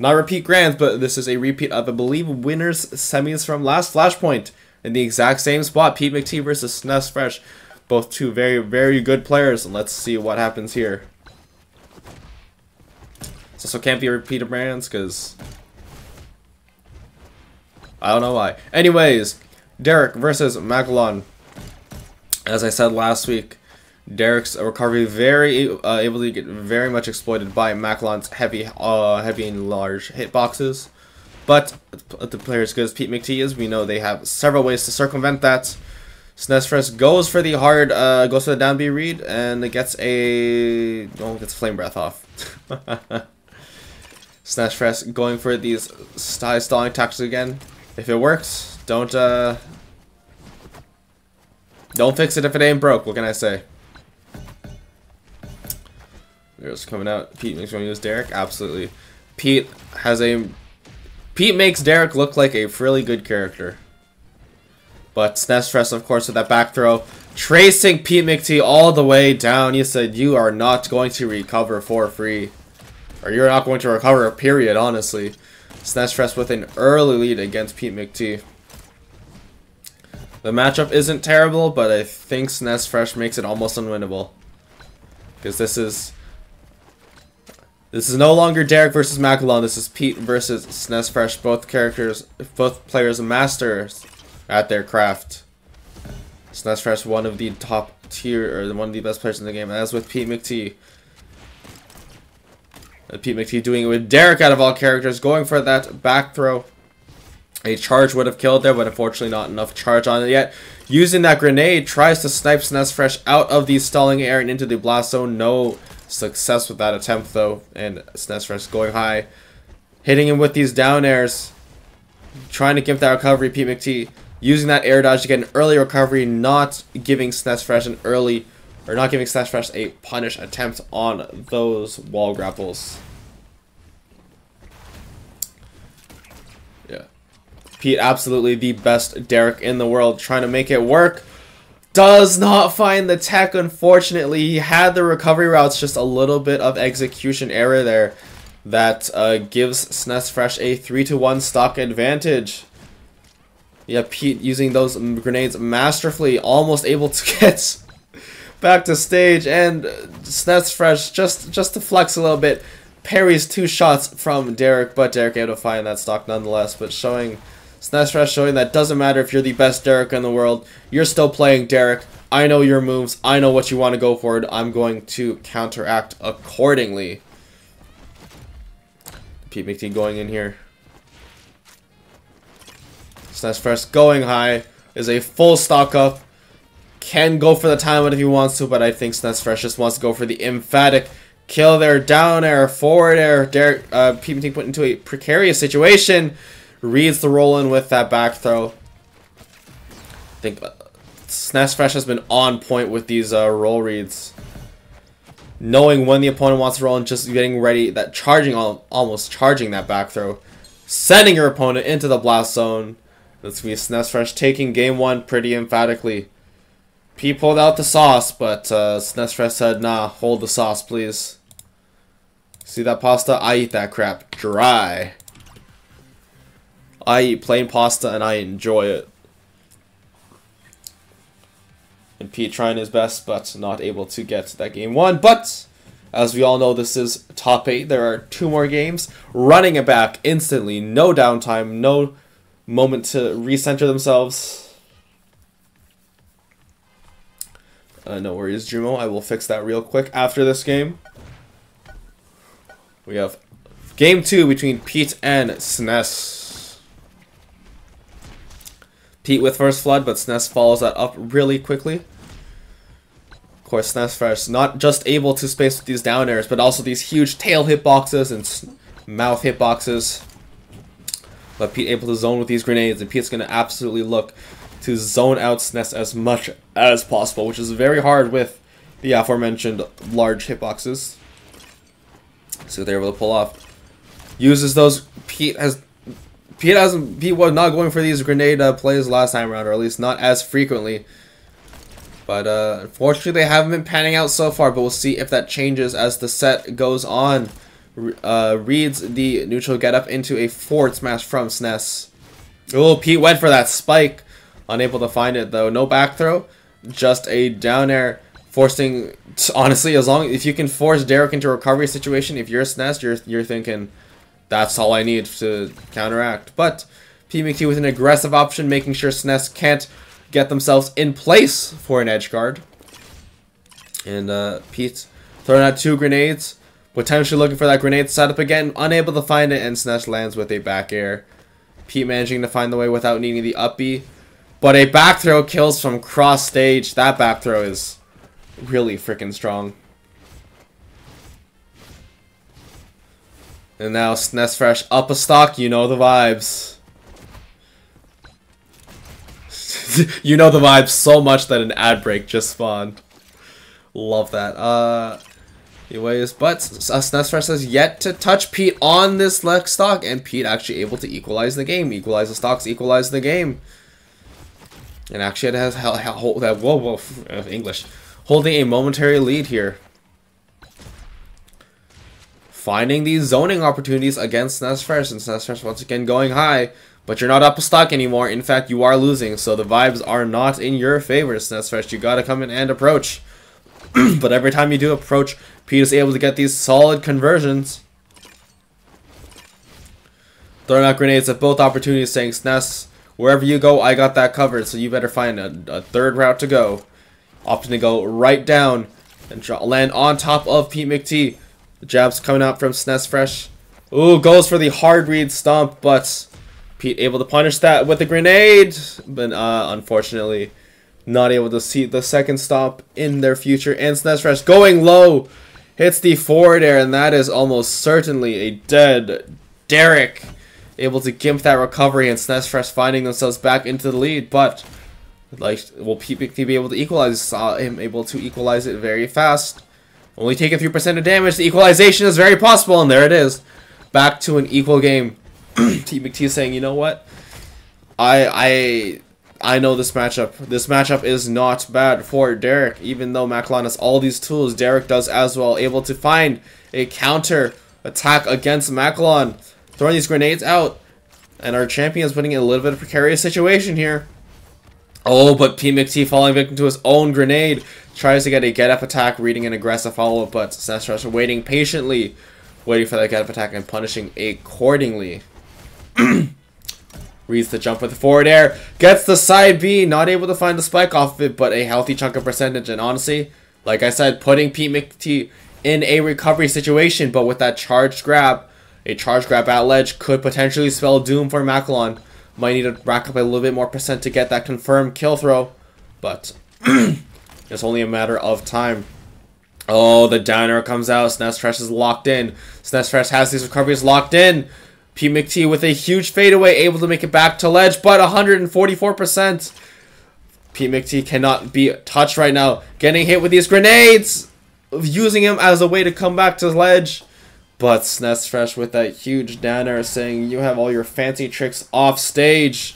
Not repeat grands, but this is a repeat of, I believe, winners semis from last Flashpoint. In the exact same spot, PeteMcTee versus SnessFresh. Both two very, very good players. Let's see what happens here. This also can't be a repeat of brands, because I don't know why. Anyways, Derek versus Macalon. As I said last week, Derek's recovery able to get very much exploited by Macalon's heavy and large hitboxes. But the player as good as PeteMcTee is, we know they have several ways to circumvent that. SnessFresh goes for the hard, goes for the down B read, and it gets gets Flame Breath off. SnessFresh going for these stalling tactics again. If it works, don't fix it if it ain't broke. What can I say? There's coming out. Pete makes one use Derek. Absolutely. Pete makes Derek look like a really good character. But SnessFresh, of course, with that back throw, tracing PeteMcTee all the way down. He said, "You are not going to recover for free, or you're not going to recover. Period." Honestly, SnessFresh with an early lead against PeteMcTee. The matchup isn't terrible, but I think SnessFresh makes it almost unwinnable, because this is no longer Derek versus Macalon. This is Pete versus SnessFresh. Both players masters at their craft. SnessFresh, one of the top tier, or one of the best players in the game, as with PeteMcTee. PeteMcTee doing it with Derek out of all characters, going for that back throw. A charge would have killed there, but unfortunately not enough charge on it yet. Using that grenade, tries to snipe SnessFresh out of the stalling air and into the blast zone. No success with that attempt though, and SnessFresh going high, hitting him with these down airs, trying to give that recovery. PeteMcTee using that air dodge to get an early recovery, not giving SnessFresh a punish attempt on those wall grapples. Yeah, Pete absolutely the best Derek in the world, trying to make it work. Does not find the tech, unfortunately. He had the recovery routes, just a little bit of execution error there that gives SnessFresh a 3-1 stock advantage. Yeah, Pete using those grenades masterfully, almost able to get back to stage, and SnessFresh just to flex a little bit, parries 2 shots from Derek, but Derek able to find that stock nonetheless, but SnessFresh showing that doesn't matter if you're the best Derek in the world, you're still playing Derek. I know your moves, I know what you want to go for, I'm going to counteract accordingly. PeteMcTee going in here. SnessFresh going high, is a full stock up. Can go for the timeout if he wants to, but I think SnessFresh just wants to go for the emphatic kill there. Down air, forward air. Derek, PeteMcTee put into a precarious situation. Reads the roll in with that back throw. I think SnessFresh has been on point with these roll reads. Knowing when the opponent wants to roll and just getting ready, that almost charging that back throw. Sending your opponent into the blast zone. Let's be SnessFresh taking game 1 pretty emphatically. Pete pulled out the sauce, but SnessFresh said, "Nah, hold the sauce, please. See that pasta? I eat that crap dry. I eat plain pasta and I enjoy it." And Pete trying his best, but not able to get that game 1. But as we all know, this is top 8. There are 2 more games. Running it back instantly, no downtime, no moment to recenter themselves. No worries, Jumo. I will fix that real quick after this game. We have game 2 between Pete and Sness. Pete with first flood, but Sness follows that up really quickly. Of course, SnessFresh not just able to space with these down airs, but also these huge tail hitboxes and mouth hitboxes. But Pete able to zone with these grenades, and Pete's going to absolutely look to zone out Sness as much as possible, which is very hard with the aforementioned large hitboxes. So they're able to pull off. Uses those. Pete was not going for these grenade plays last time around, or at least not as frequently. But unfortunately, they haven't been panning out so far. But we'll see if that changes as the set goes on. reads the neutral getup into a forward smash from SnessFresh. Oh, Pete went for that spike. Unable to find it though. No back throw. Just a down air. Forcing, honestly, if you can force Derek into a recovery situation, if you're SnessFresh, you're thinking, that's all I need to counteract. But PeteMcTee with an aggressive option, making sure SnessFresh can't get themselves in place for an edge guard. And Pete throwing out 2 grenades, potentially looking for that grenade setup again, unable to find it, and SnessFresh lands with a back air. Pete managing to find the way without needing the up B. But a back throw kills from cross stage. That back throw is really freaking strong. And now SnessFresh up a stock, you know the vibes. You know the vibes so much that an ad break just spawned. Love that. Anyways, but SnessFresh has yet to touch Pete on this next stock, and Pete actually able to equalize the game. Equalize the stocks, equalize the game. And actually it has English. Holding a momentary lead here. Finding these zoning opportunities against SnessFresh, and SnessFresh once again going high. But you're not up a stock anymore. In fact, you are losing, so the vibes are not in your favor, SnessFresh. You gotta come in and approach. But every time you do approach, Pete is able to get these solid conversions. Throwing out grenades at both opportunities, saying, Sness, wherever you go, I got that covered, so you better find a third route to go. Opting to go right down and land on top of PeteMcTee. The jabs coming out from SnessFresh. Ooh, goes for the hard read stomp, but Pete able to punish that with a grenade. But unfortunately, not able to see the second stomp in their future. And SnessFresh going low. Hits the forward air, and that is almost certainly a dead Derek. Able to gimp that recovery, and SnessFresh finding themselves back into the lead. But like, will PeteMcTee be able to equalize? Saw him able to equalize it very fast. Only taking 3% of damage. The equalization is very possible, and there it is. Back to an equal game. PeteMcTee saying, you know what? I know this matchup. This matchup is not bad for Derek. Even though Macalon has all these tools, Derek does as well. Able to find a counter attack against Macalon. Throwing these grenades out. And our champion is putting in a little bit of a precarious situation here. Oh, but PeteMcTee falling victim to his own grenade. Tries to get a get-up attack, reading an aggressive follow-up, but SnessFresh waiting patiently. Waiting for that get-up attack and punishing accordingly. Reads the jump with the forward air. Gets the side B. Not able to find the spike off of it, but a healthy chunk of percentage. And honestly, like I said, putting PeteMcTee in a recovery situation, but with that charged grab, a charged grab at ledge could potentially spell doom for Macalon. Might need to rack up a little bit more percent to get that confirmed kill throw, but it's only a matter of time. Oh, the downer comes out. SnessFresh is locked in. SnessFresh has these recoveries locked in. PeteMcTee with a huge fadeaway, able to make it back to ledge, but 144%. PeteMcTee cannot be touched right now. Getting hit with these grenades, using him as a way to come back to ledge. But SnessFresh with that huge downer saying, you have all your fancy tricks off stage.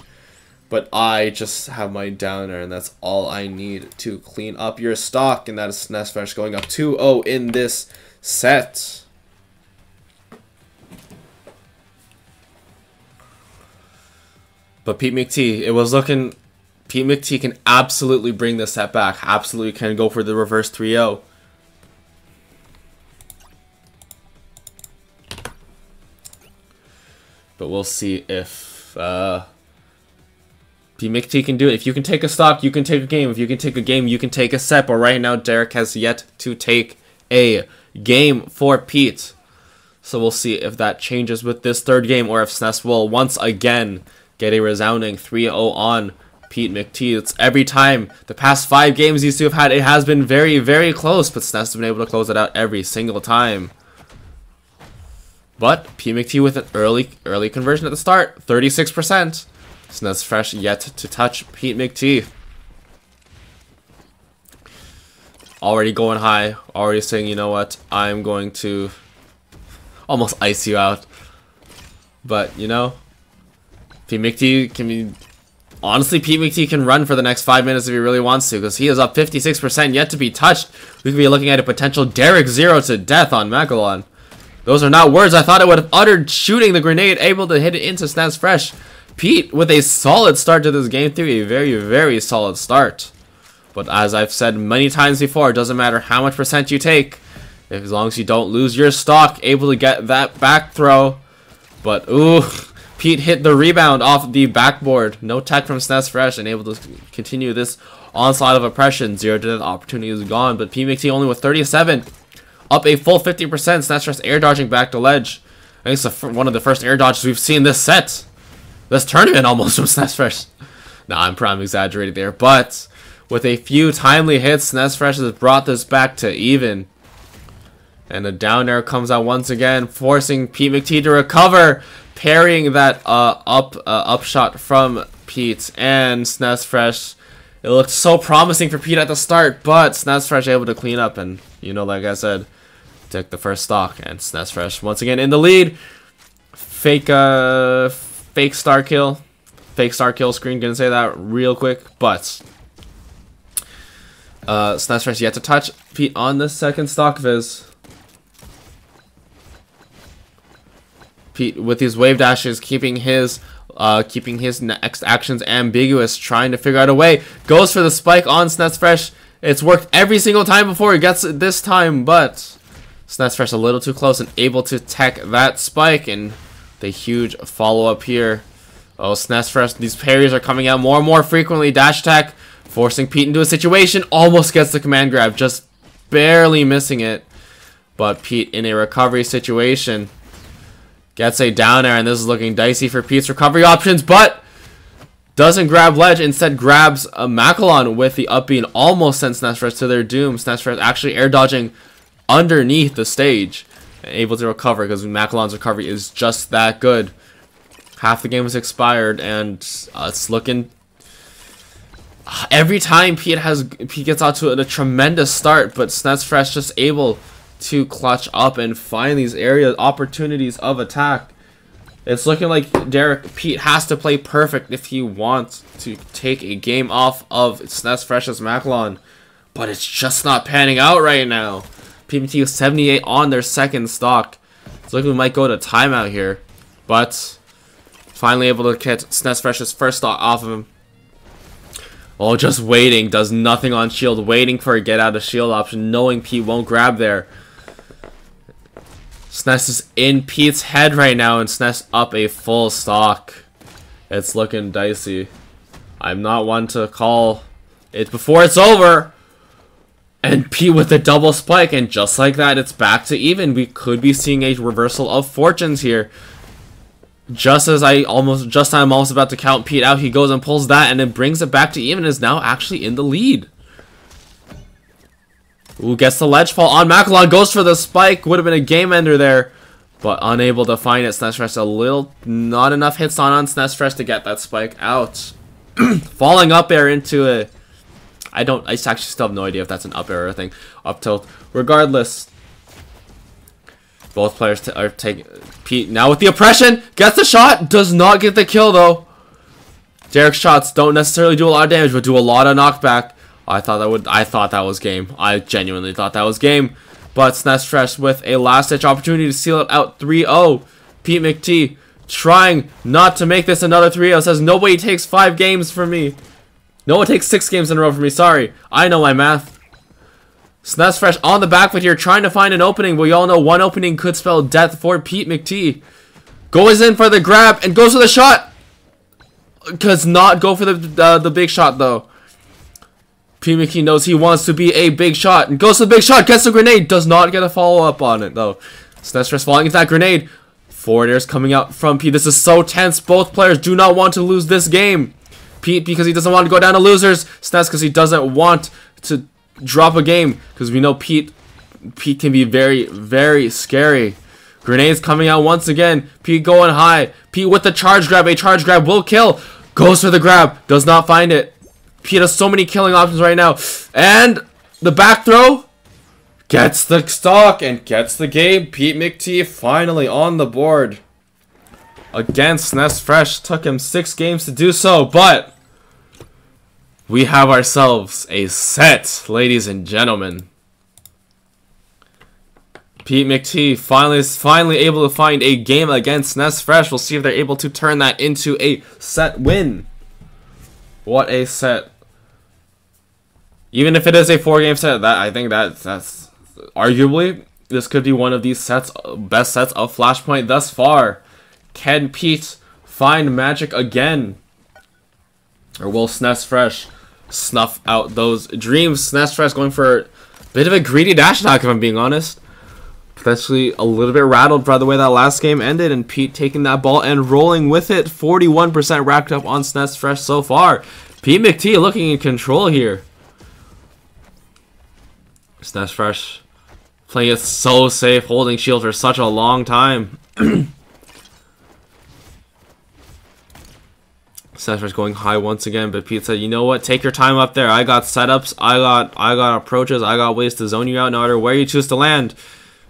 But I just have my downer, and that's all I need to clean up your stock. And that is SnessFresh going up 2-0 in this set. But PeteMcTee, it was looking... PeteMcTee can absolutely bring this set back. Absolutely can go for the reverse 3-0. But we'll see if PeteMcTee can do it. If you can take a stock, you can take a game. If you can take a game, you can take a set. But right now, Derek has yet to take a game for Pete. So we'll see if that changes with this third game, or if Sness will once again get a resounding 3-0 on PeteMcTee. It's every time. The past 5 games these two have had, it has been very, very close. But Sness has been able to close it out every single time. But PeteMcTee with an early conversion at the start, 36%. SnessFresh yet to touch PeteMcTee. Already going high, already saying, you know what, I'm going to almost ice you out. But, you know, PeteMcTee can be... Honestly, PeteMcTee can run for the next 5 minutes if he really wants to, because he is up 56% yet to be touched. We could be looking at a potential Derek 0 to death on Macalon. Those are not words I thought I would have uttered. Shooting the grenade, able to hit it into SnessFresh. Pete with a solid start to this game 3. A very, very solid start. But as I've said many times before, it doesn't matter how much percent you take. As long as you don't lose your stock, able to get that back throw. But, ooh, Pete hit the rebound off the backboard. No tech from SnessFresh and able to continue this onslaught of oppression. 0 to death opportunity is gone. But PeteMcTee only with 37. Up a full 50%. SnessFresh air dodging back to ledge. I think it's one of the first air dodges we've seen this set. This tournament almost from SnessFresh. Nah, I'm exaggerating there. But with a few timely hits, SnessFresh has brought this back to even. And the down air comes out once again, forcing PeteMcTee to recover, parrying that up shot from Pete and SnessFresh. It looked so promising for Pete at the start, but SnessFresh able to clean up and, you know, like I said, take the first stock. And SnessFresh once again in the lead. Fake star kill screen. Gonna say that real quick, but SnessFresh yet to touch Pete on the second stock viz. Pete with his wave dashes, keeping his next actions ambiguous, trying to figure out a way. Goes for the spike on SnessFresh. It's worked every single time before. He gets it this time, but SnessFresh a little too close and able to tech that spike, and the huge follow up here. Oh, SnessFresh, these parries are coming out more and more frequently. Dash attack, forcing Pete into a situation. Almost gets the command grab, just barely missing it. But Pete in a recovery situation gets a down air, and this is looking dicey for Pete's recovery options, but doesn't grab ledge, instead grabs a Macalon with the up B and almost sends SnessFresh to their doom. SnessFresh actually air dodging underneath the stage, able to recover because Macalon's recovery is just that good. Half the game was expired, and it's looking... Every time Pete gets out to a tremendous start, but SnessFresh just able to clutch up and find these opportunities of attack. It's looking like Pete has to play perfect if he wants to take a game off of SnessFresh's Macalon, but it's just not panning out right now. PeteMcTee is 78 on their second stock. It's looking we might go to timeout here, but finally able to get SnessFresh's first stock off of him. Oh, just waiting, does nothing on shield, waiting for a get out of shield option, knowing Pete won't grab there. Sness is in Pete's head right now, and Sness up a full stock. It's looking dicey. I'm not one to call it before it's over. And Pete with a double spike, and just like that, it's back to even. We could be seeing a reversal of fortunes here. Just as I'm almost about to count Pete out, he goes and pulls that, and it brings it back to even. Is now actually in the lead. Ooh, gets the ledge fall on Macalon, goes for the spike. Would have been a game ender there, but unable to find it. SnessFresh not enough hits on SnessFresh to get that spike out. Falling up air into a... I actually still have no idea if that's an up air or a thing. Up tilt. Regardless, both players are taking... Pete now with the oppression, gets the shot, does not get the kill though. Derek's shots don't necessarily do a lot of damage, but do a lot of knockback. I thought that was game. I genuinely thought that was game. But SnessFresh with a last-ditch opportunity to seal it out 3-0. PeteMcTee trying not to make this another 3-0. Says nobody takes 5 games from me. No one takes 6 games in a row from me. Sorry. I know my math. SnessFresh on the back foot here, trying to find an opening. But we all know one opening could spell death for PeteMcTee. Goes in for the grab and goes for the shot. Does not go for the big shot though. PeteMcTee knows he wants to be a big shot and goes to the big shot, gets the grenade, does not get a follow-up on it though. SnessFresh falling into that grenade. Forward airs coming out from Pete. This is so tense. Both players do not want to lose this game. Pete because he doesn't want to go down to losers. Sness because he doesn't want to drop a game, because we know Pete can be very, very scary. Grenades coming out once again. Pete going high. Pete with the charge grab. A charge grab will kill. Goes for the grab. Does not find it. Pete has so many killing options right now. And the back throw gets the stock and gets the game. PeteMcTee finally on the board. Against SnessFresh. Took him 6 games to do so, but we have ourselves a set, ladies and gentlemen. PeteMcTee finally able to find a game against SnessFresh. We'll see if they're able to turn that into a set win. What a set. Even if it is a 4-game set, I think that's arguably, this could be one of these best sets of Flashpoint thus far. Can Pete find magic again? Or will SnessFresh snuff out those dreams? SnessFresh going for a bit of a greedy dash attack, if I'm being honest. Potentially a little bit rattled by the way that last game ended, and Pete taking that ball and rolling with it. 41% racked up on SnessFresh so far. PeteMcTee looking in control here. SnessFresh playing it so safe, holding shield for such a long time. SnessFresh going high once again, but Pete said, you know what, take your time up there. I got setups, I got approaches, I got ways to zone you out no matter where you choose to land.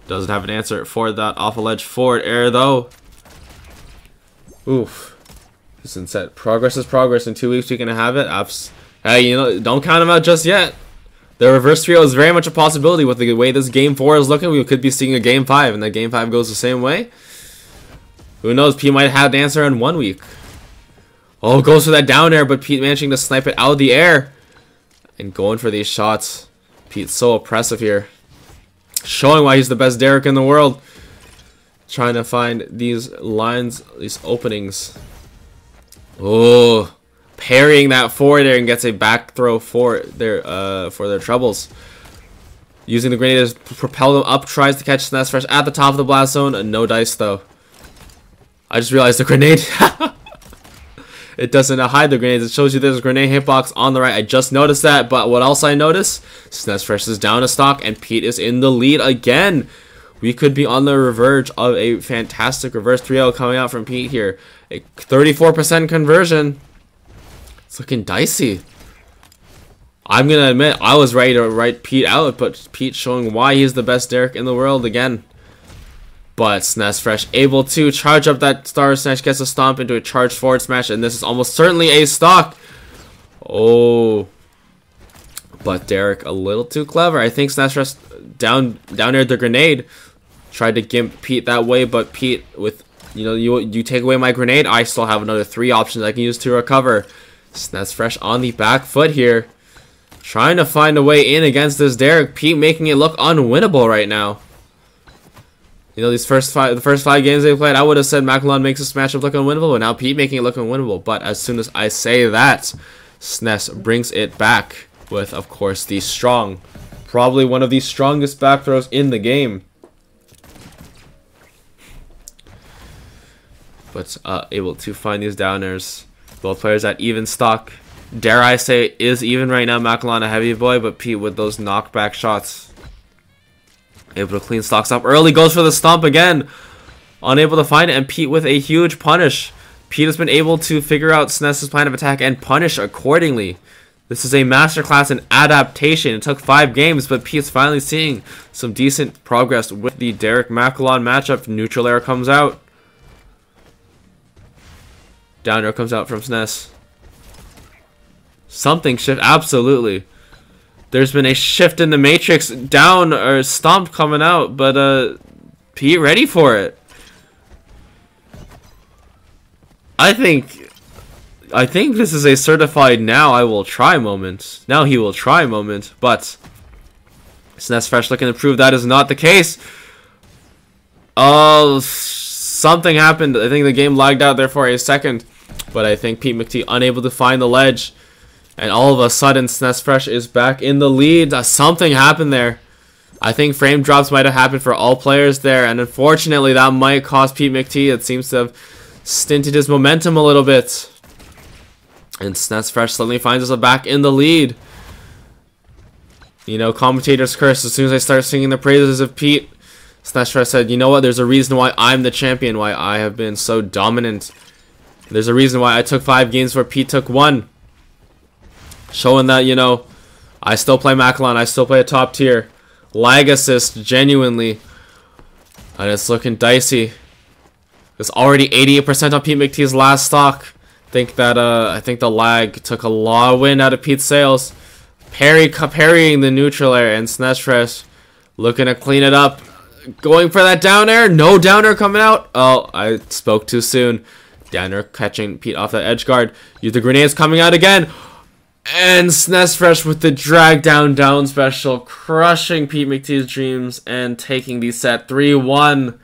Doesn't have an answer for that off a ledge forward air though. Oof. Isn't set. Progress is progress. In 2 weeks we can have it. Hey, you know, don't count them out just yet. The reverse trio is very much a possibility with the way this game 4 is looking. We could be seeing a game 5, and that game 5 goes the same way. Who knows? Pete might have the answer in 1 week. Oh, goes for that down air, but Pete managing to snipe it out of the air. And going for these shots. Pete's so oppressive here. Showing why he's the best Derek in the world. Trying to find these lines, these openings. Oh, parrying that forward air and gets a back throw for their troubles. Using the grenade to propel them up, tries to catch SnessFresh at the top of the blast zone. No dice though. I just realized the grenade. It doesn't hide the grenades. It shows you there's a grenade hitbox on the right. I just noticed that, but what else I noticed? SnessFresh is down a stock, and Pete is in the lead again. We could be on the verge of a fantastic reverse 3-0 coming out from Pete here. A 34% conversion. It's looking dicey. I'm going to admit, I was ready to write Pete out, but Pete showing why he's the best Derek in the world again. But SnessFresh able to charge up that Star Snatch, gets a stomp into a charged forward smash, and this is almost certainly a stock. Oh. But Derek a little too clever. I think SnessFresh down aired the grenade. Tried to gimp Pete that way, but Pete with, you know, you take away my grenade, I still have another 3 options I can use to recover. SnessFresh on the back foot here. Trying to find a way in against this Derek. Pete making it look unwinnable right now. You know, the first 5 games they played, I would have said Macalon makes this matchup look unwinnable, but now Pete making it look unwinnable. But as soon as I say that, Sness brings it back with, of course, the strong, probably one of the strongest back throws in the game. But able to find these downers. Both players at even stock. Dare I say, is even right now. Macalon a heavy boy, but Pete with those knockback shots. Able to clean stocks up early, goes for the stomp again. Unable to find it, and Pete with a huge punish. Pete has been able to figure out Sness's plan of attack and punish accordingly. This is a masterclass in adaptation. It took 5 games, but Pete's finally seeing some decent progress with the Derek Macalon matchup. Neutral air comes out. Down air comes out from Sness. Something shift, absolutely. There's been a shift in the matrix, down or stomp coming out, but Pete ready for it. I think this is a certified now I will try moment. Now he will try moment, but SnessFresh looking to prove that is not the case. Oh, something happened. I think the game lagged out there for a second, but I think PeteMcTee unable to find the ledge. And all of a sudden, SnessFresh is back in the lead. Something happened there. I think frame drops might have happened for all players there. And unfortunately, that might cost PeteMcTee. It seems to have stinted his momentum a little bit. And SnessFresh suddenly finds us back in the lead. You know, commentators curse as soon as I start singing the praises of Pete. SnessFresh said, you know what? There's a reason why I'm the champion. Why I have been so dominant. There's a reason why I took 5 games where Pete took 1. Showing that, you know, I still play Macalon. I still play a top tier. Lag assist, genuinely. And it's looking dicey. It's already 88% on PeteMcTee's last stock. I think the lag took a lot of wind out of Pete's sails. Parrying the neutral air, and SnessFresh looking to clean it up. going for that down air. No down air coming out. Oh, I spoke too soon. Down air catching Pete off that edge guard. Use the grenades coming out again. And SnessFresh with the drag down special, crushing PeteMcTee's dreams and taking the set 3-1.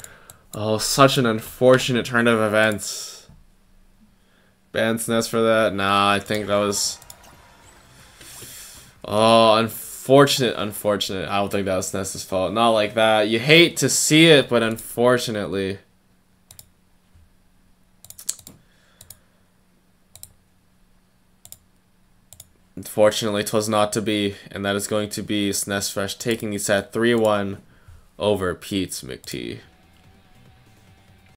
Oh, such an unfortunate turn of events. Ban Sness for that? Nah, I think that was... Oh, unfortunate. I don't think that was Sness's fault. Not like that. You hate to see it, but unfortunately... Unfortunately, 'twas not to be, and that is going to be SnessFresh taking the set 3-1 over PeteMcTee.